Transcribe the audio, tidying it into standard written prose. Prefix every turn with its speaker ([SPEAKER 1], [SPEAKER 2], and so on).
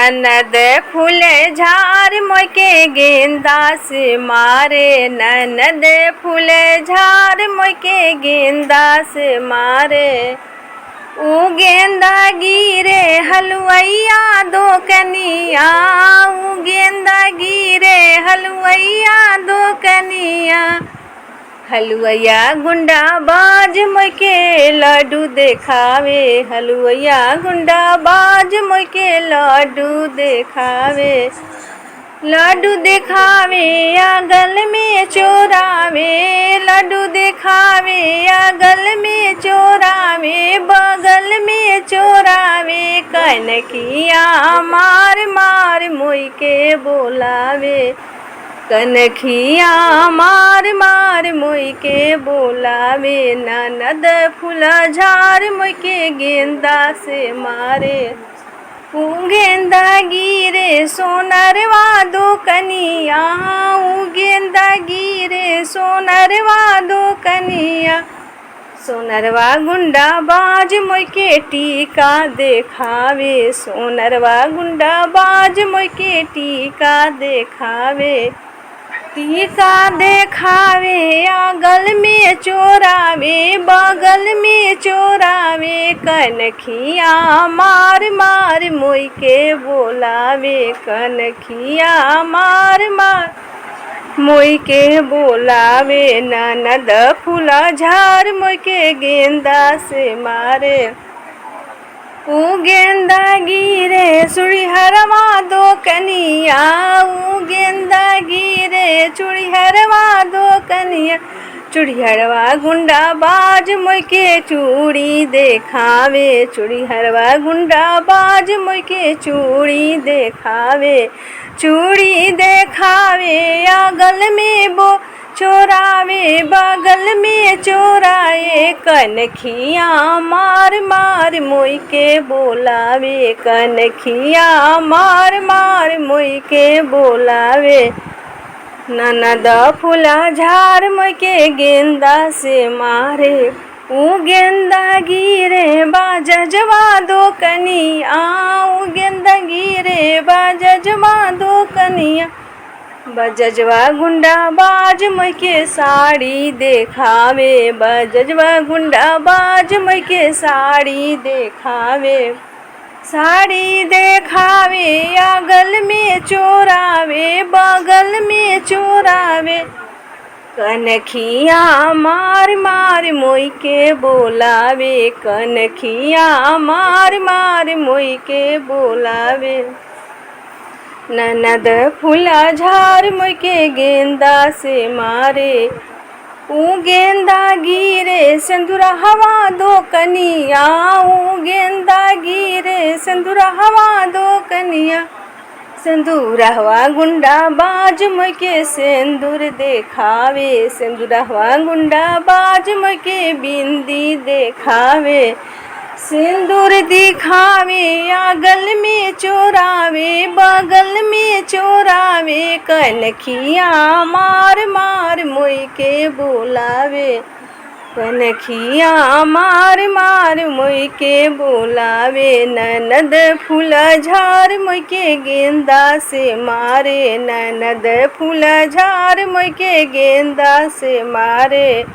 [SPEAKER 1] ननद फूल झार मोके गेंदा से मारे, ननद फूल झार मोके गेंदा से मारे। ऊ गेंदा गिरे हलवैया दो कनिया, ऊ गेंदा गिरे हलवैया दो कनिया। हलवैया गुंडा बाज मोके लड्डू देखावे, हलवैया गुंडा बाज मोके लड्डू देखावे। लड्डू देखावे या गल में चोरावे, लड्डू देखावे या गल में चोरावे, बगल में चोरावे। कनखिया मार मार मोई के बोलावे, कनखिया मार मार मोई के बोलावे। ननद फूल झार मोई के गेंदा से मारे। ऊ गेंदा गिरे सोनरवा दो कनिया, ऊ गेंदा गिरे सोनरवा दो कनिया। सोनरवा गुंडा बाज मोई के टीका देखावे, सोनरवा गुंडा बाज मोई के टीका देखावे। टीका देखावे या गल में चोरावे, बगल में चोरावे। कनखिया मार मार मोई के बोलावे, कनखिया मार मार मोई के बोलावे। ननद फूल झार मोई के गेंदा से मारे। ऊ गेंदा गिरे चूड़ीहरवा दो कनिया, ऊ गेंदा गिरे चूड़ीहरवा दो कनिया। चूड़ीहरवा गुंडा बाज मोई के चूड़ी देखावे, चूड़ीहरवा गुंडा बाज मोई के चूड़ी देखावे। चूड़ी देखावे या गल में वो चोरावे, बगल में चोराए। कनखिया मार मार मोई के बोलावे, कनखिया मार मार मोई के बोलावे। ननद फूल झार मोई के गेंदा से मारे। ऊ गेंदा गिरे बाजजवा दो कनिया, ऊ गेंदा गिरे बाजजवा दो कनिया। बजजवा गुंडा बाज मोई के साड़ी देखावे, बजजवा गुंडा बाज मोई के साड़ी देखावे। साड़ी देखावे या गल में चोरावे, बगल में चोरावे। कनखिया मार मार मोई के बोलावे, कनखिया मार मार मोई के बोलावे। ननद फूल झार मोई के गेंदा से मारे। ऊ गेंदा गिरे सिंदूरा हवा दो कनिया, ऊ गेंदा गिरे सिंदूरा हवा दो कनिया। सिंदूरहवा गुंडा बाज मोई के सिंदूर देखावे, सिंदूरहवा गुंडा बाज मोई के बिंदी देखावे। सिंदूर दिखावे या गल में चोरावे, बगल में चोरावे। कनखिया मार मार मोई के बोलावे, कनखिया मार मार मोई के बोलावे। ननद फूल झार मोई के गेंदा से मारे, ननद फूल झार मोई के गेंदा से मारे।